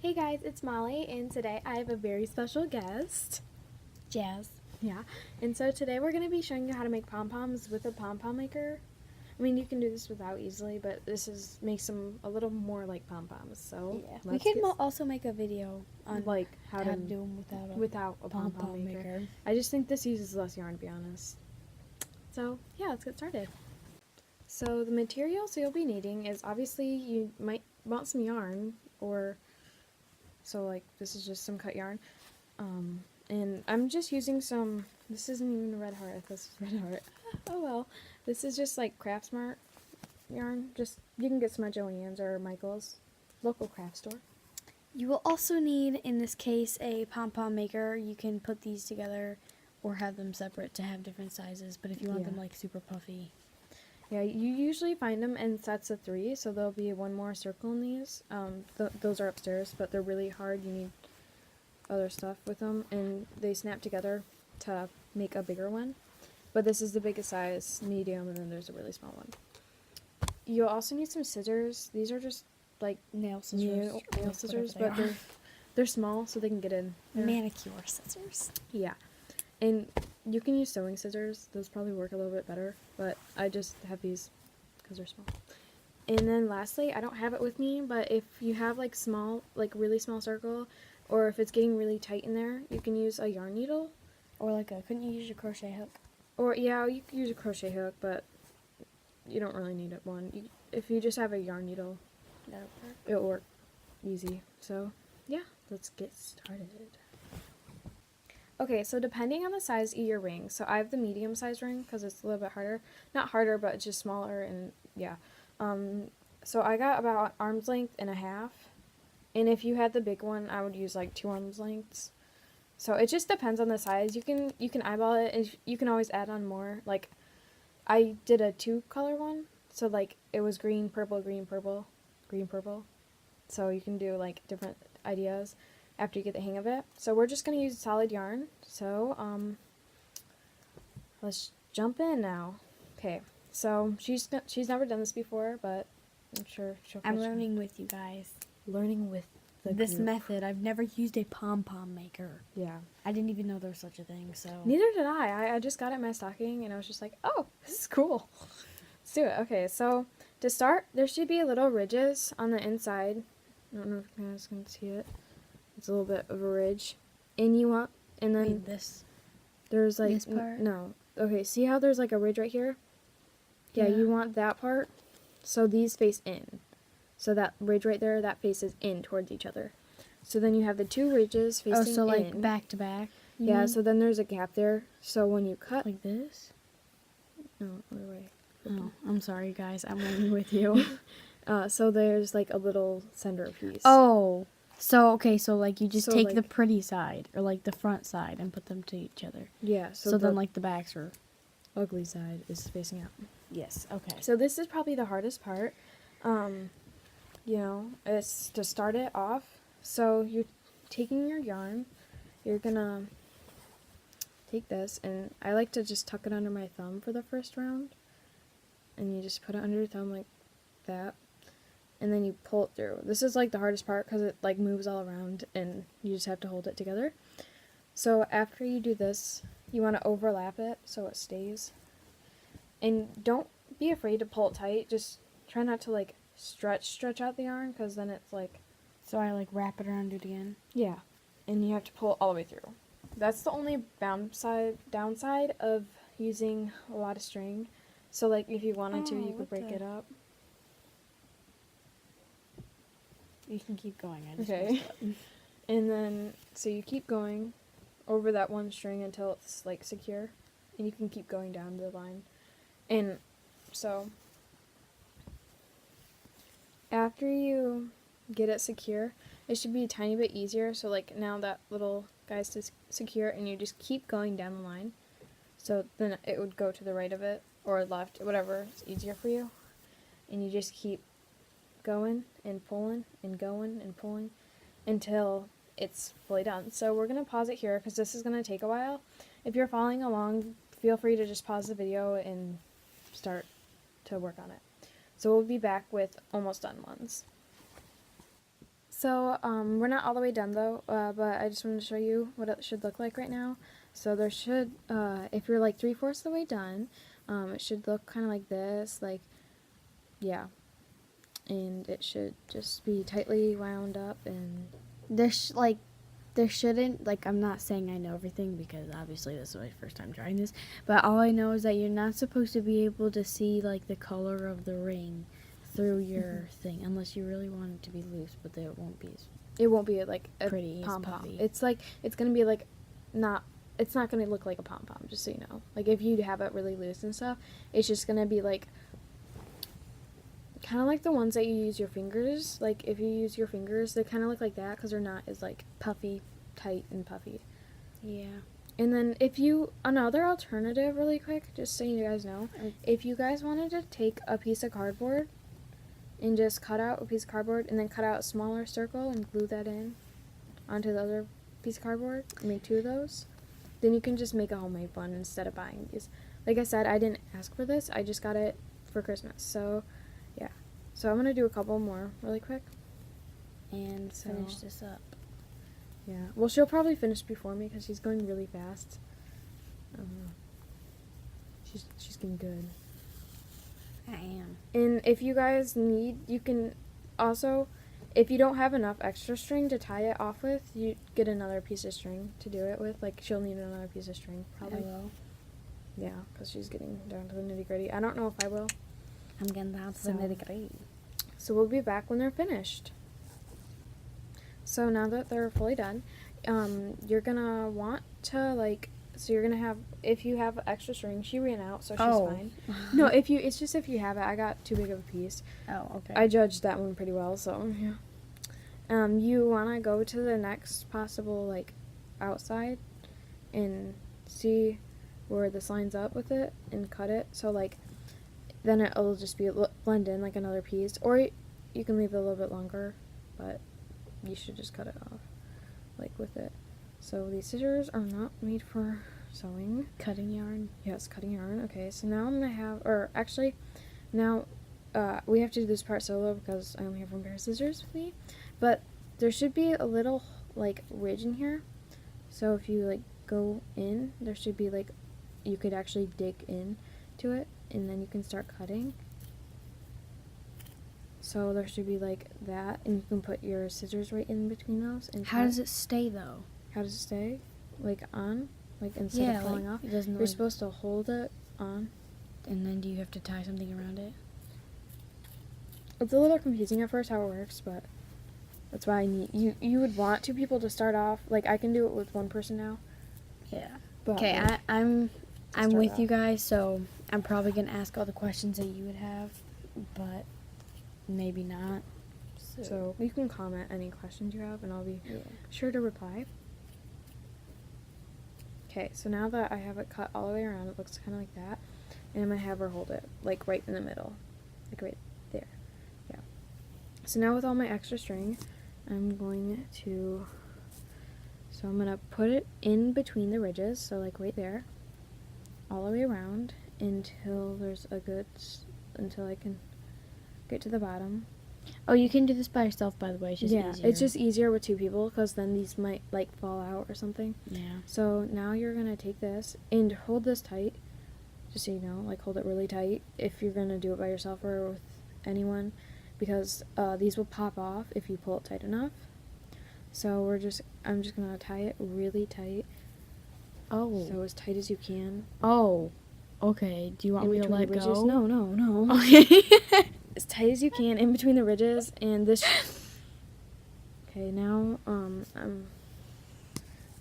Hey guys, it's Molly, and today I have a very special guest, Jazz. Yeah, and so today we're going to be showing you how to make pom-poms with a pom-pom maker. I mean, you can do this without easily, but makes them a little more like pom-poms, so Yeah. We let's can get also make a video on like how to do them without a pom-pom maker. I just think this uses less yarn, to be honest. So, yeah, let's get started. So the materials you'll be needing is obviously you might want some yarn, or so like this is just some cut yarn. And I'm just using some, this isn't even a red heart, this is red heart. Oh well. This is just like Craft Smart yarn. Just, you can get some at Joann's or Michael's local craft store. You will also need, in this case, a pom-pom maker. You can put these together or have them separate to have different sizes, but if you want them like super puffy. Yeah, you usually find them in sets of 3, so there'll be one more circle in these. Those are upstairs, but they're really hard. You need other stuff with them, and they snap together to make a bigger one. But this is the biggest size, medium, and then there's a really small one. You'll also need some scissors. These are just like nail scissors, but they're small, so they can get in. Manicure scissors. Yeah, and you can use sewing scissors. Those probably work a little bit better, but I just have these because they're small. And then lastly, I don't have it with me, but if you have like really small circle, or if it's getting really tight in there, you can use a yarn needle. Or couldn't you use your crochet hook? Or yeah, you can use a crochet hook, but you don't really need one. If you just have a yarn needle, it'll work easy. So yeah, let's get started. Okay, so depending on the size of your ring, so I have the medium size ring because it's a little bit harder. Not harder, but it's just smaller, and yeah. So I got about arm's length and a half. And if you had the big one, I would use like 2 arms lengths. So it just depends on the size. You can eyeball it, and you can always add on more. Like, I did a 2-color one, so like it was green, purple, green, purple, green, purple. So you can do like different ideas after you get the hang of it. So we're just gonna use solid yarn. So let's jump in now. Okay, so she's never done this before, but I'm sure I'm learning with you guys. Learning with this method. I've never used a pom-pom maker. Yeah. I didn't even know there was such a thing, so. Neither did I. I just got it in my stocking, and I was just like, oh, this is cool. Let's do it. Okay, so to start, there should be little ridges on the inside. I don't know if you guys can see it. It's a little bit of a ridge. And then there's like, this part? No. Okay, see how there's like a ridge right here? Yeah, you want that part. So these face in. So that ridge right there, that faces in towards each other. So then you have the 2 ridges facing in. Oh, so like back to back? Yeah, so then there's a gap there. So when you cut... Like this? No, other way. Oh, I'm sorry guys, I'm learning with you. So there's like a little center piece. Oh, so okay, so like you just take like, the pretty side, or like the front side, and put them to each other. Yeah. So then like the backs are... ugly side is facing out. Yes, okay. So this is probably the hardest part. You know, it's to start it off. So you're taking your yarn, you're gonna take this, and I like to just tuck it under my thumb for the first round. And you just put it under your thumb like that. And then you pull it through. This is like the hardest part because it like moves all around and you just have to hold it together. So after you do this, you want to overlap it so it stays. And don't be afraid to pull it tight. Just try not to like stretch out the yarn, because then it's like... So I like wrap it around it again? Yeah. And you have to pull it all the way through. That's the only downside of using a lot of string. So like if you wanted to, you could break it up. You can keep going. I just Okay. And then, so you keep going over that one string until it's like secure. And you can keep going down the line. And so after you get it secure, it should be a tiny bit easier. So like now that little guy's secure, and you just keep going down the line. So then it would go to the right of it, or left, whatever is easier for you. And you just keep going and pulling and going and pulling until it's fully done. So we're going to pause it here because this is going to take a while. If you're following along, feel free to just pause the video and start to work on it. So we'll be back with almost done ones. So we're not all the way done though, but I just wanted to show you what it should look like right now. So there should, if you're like 3/4 of the way done, it should look kind of like this, like, yeah. And it should just be tightly wound up, and There shouldn't, like, I'm not saying I know everything because obviously this is my first time trying this, but all I know is that you're not supposed to be able to see, like, the color of the ring through your thing unless you really want it to be loose, but it won't be as it won't be like a pretty as pom pom. puffy. It's like, it's gonna be like, it's not gonna look like a pom pom, just so you know. Like if you have it really loose and stuff, it's just gonna be like, kind of like the ones that you use your fingers. Like if you use your fingers, they kind of look like that because they're not as like puffy, tight and puffy. Yeah. And then if you, another alternative really quick, just so you guys know, if you guys wanted to take a piece of cardboard and just cut out a piece of cardboard and then cut out a smaller circle and glue that in onto the other piece of cardboard, make 2 of those, then you can just make a homemade one instead of buying these. Like I said, I didn't ask for this, I just got it for Christmas. So yeah, so I'm gonna do a couple more really quick And finish this up. Yeah, well, she'll probably finish before me because she's going really fast. She's getting good. I am. And if you guys need, you can also, if you don't have enough extra string to tie it off with, you get another piece of string to do it with. Like, she'll need another piece of string, probably. I will. Yeah, because she's getting down to the nitty-gritty. I don't know if I will. I'm getting down to So- the nitty-gritty. So we'll be back when they're finished. So now that they're fully done, you're gonna want to, like, so you're gonna have, if you have extra string, she ran out, so she's fine. No, it's just if you have it. I got too big of a piece. Oh, okay. I judged that one pretty well, so yeah. You wanna go to the next possible, like, outside and see where this lines up with it and cut it. So, like, then it'll just be blend in like another piece, or you can leave it a little bit longer, but you should just cut it off, like, with it. So these scissors are not made for sewing. Cutting yarn. Yes, cutting yarn. Okay, so now I'm gonna have, or actually, now we have to do this part solo because I only have one pair of scissors with me. But there should be a little, like, ridge in here. So if you, like, go in, there should be, like, you could actually dig in to it, and then you can start cutting. So there should be like that, and you can put your scissors right in between those. And How does it stay though? How does it stay? Like on? Like instead of falling off? It doesn't. You're supposed to hold it on. And then do you have to tie something around it? It's a little confusing at first how it works, but that's why I need you would want 2 people to start off. Like I can do it with one person now. Yeah. But Okay, like, I'm start with off. you guys, so I'm probably gonna ask all the questions that you would have, but maybe not. So you can comment any questions you have, and I'll be Yeah. sure to reply. Okay, so now that I have it cut all the way around, it looks kind of like that, and I'm gonna have her hold it like right in the middle, like right there. Yeah. So now with all my extra string, I'm going to. So I'm gonna put it in between the ridges, so like right there, all the way around until there's a good, until I can get to the bottom. Oh, you can do this by yourself, by the way. It's just easier. It's just easier with 2 people because then these might like fall out or something. Yeah. So now you're gonna take this and hold this tight, just so you know, like hold it really tight if you're gonna do it by yourself or with anyone, because these will pop off if you pull it tight enough. So I'm just gonna tie it really tight. Oh. So as tight as you can. Oh. Okay. Do you want In me to between let the ridges. go? No. Okay. As tight as you can in between the ridges, and this. Okay, now I'm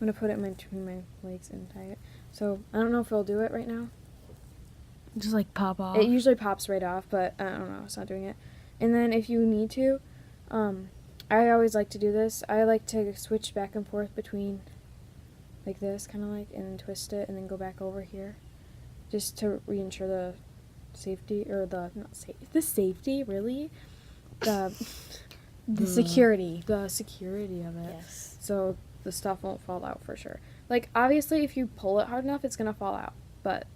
gonna put it in between my legs and tie it. So I don't know if it'll do it right now. Just like pop off. It usually pops right off, but I don't know, it's not doing it. And then if you need to, I always like to do this. I like to switch back and forth between like this, kind of like, and then twist it and then go back over here, just to reinsure the safety, or the safety, really, the security. the security of it. Yes. So the stuff won't fall out for sure. Like obviously, if you pull it hard enough, it's gonna fall out. But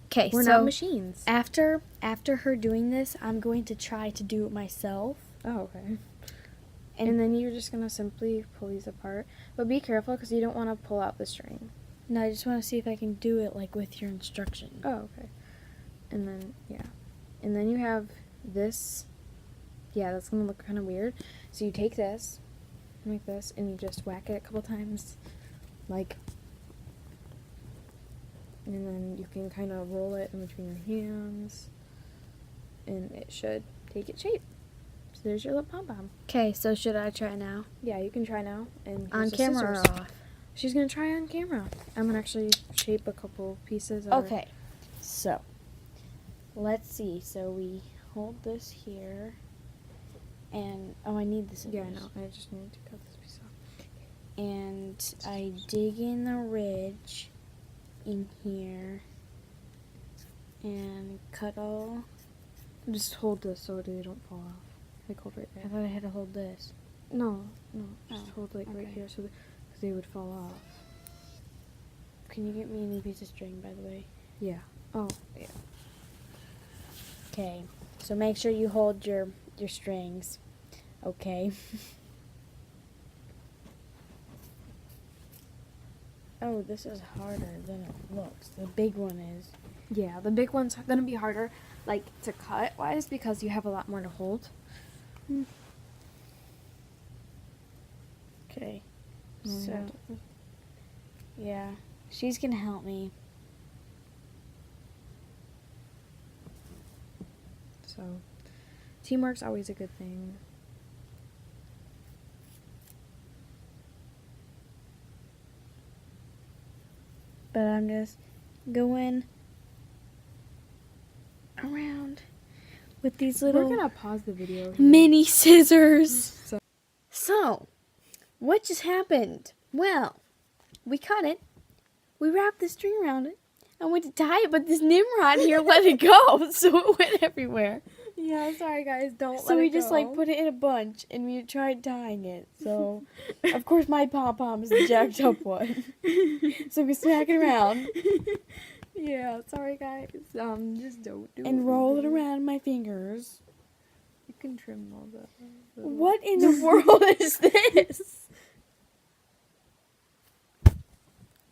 Okay, we're so not machines. after her doing this, I'm going to try to do it myself. Oh, okay. And then you're just going to simply pull these apart. But be careful because you don't want to pull out the string. No, I just want to see if I can do it like with your instruction. Oh, okay. And then, yeah. And then you have this. Yeah, that's going to look kind of weird. So you take this, like this, and you just whack it a couple times. Like, and then you can kind of roll it in between your hands. And it should take its shape. So there's your little pom-pom. Okay, so should I try now? Yeah, you can try now. And On here's the camera or scissors. off? She's going to try on camera. I'm going to actually shape a couple pieces. Okay, so let's see. So we hold this here, and I need this. Yeah, I know. I just need to cut this piece off. And I dig in the ridge in here and cut all. Just hold this so they don't fall off. Like hold right I there. thought I had to hold this. No, just Oh, hold like right okay. here so that cause they would fall off. Can you get me a new piece of string, by the way? Yeah. Oh, yeah. Okay, so make sure you hold your strings. Okay. Oh, this is harder than it looks. The big one is. Yeah, the big one's gonna be harder, like to cut wise, because you have a lot more to hold. Okay. Mm, So, yeah, she's gonna help me. So, teamwork's always a good thing. But I'm just going around with these little We're gonna pause the video here. mini scissors. So, So, what just happened? Well, we cut it, we wrapped the string around it, and went to tie it, but this Nimrod here let it go, so it went everywhere. yeah, sorry guys, don't So we just like put it in a bunch, and we tried tying it. So, of course, my pom pom is the jacked up one. So we smack it around Yeah, sorry guys. Just don't do it. and roll it around my fingers. You can trim all the What in the world is this?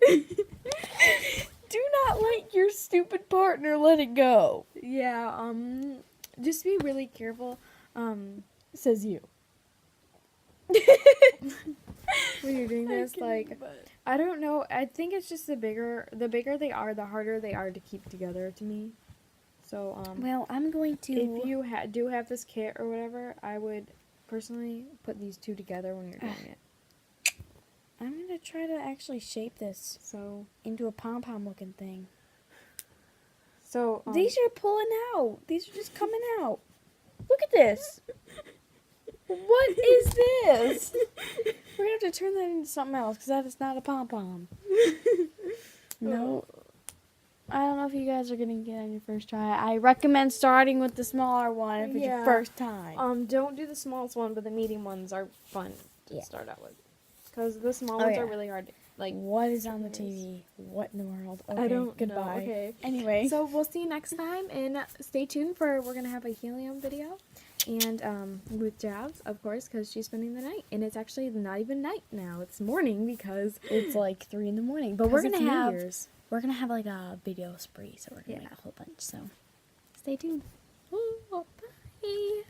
Do not let your stupid partner let it go. Yeah, just be really careful. Says you. When you're doing this, like, I don't know. I think it's just the bigger they are, the harder they are to keep together to me. So, Well, I'm going to. if you do have this kit or whatever, I would personally put these two together when you're doing it. I'm gonna try to actually shape this So, into a pom pom looking thing. so These are pulling out. These are just coming out. Look at this. What is this? We're gonna have to turn that into something else because that is not a pom pom. No. I don't know if you guys are gonna get on your first try. I recommend starting with the smaller one if it's your Yeah. first time. Don't do the smallest one, but the medium ones are fun to start out with. Because the small Oh, ones yeah. are really hard. Like, What is on the Nice. TV? What in the world? Okay, I don't goodbye. know. Okay. Anyway. So we'll see you next time, and stay tuned for we're gonna have a helium video, and with Jabs, of course, because she's spending the night, and it's actually not even night now; it's morning because It's like 3 in the morning, but we're it's gonna New have Year's. like a video spree, so we're gonna make a whole bunch. So stay tuned. Oh, bye.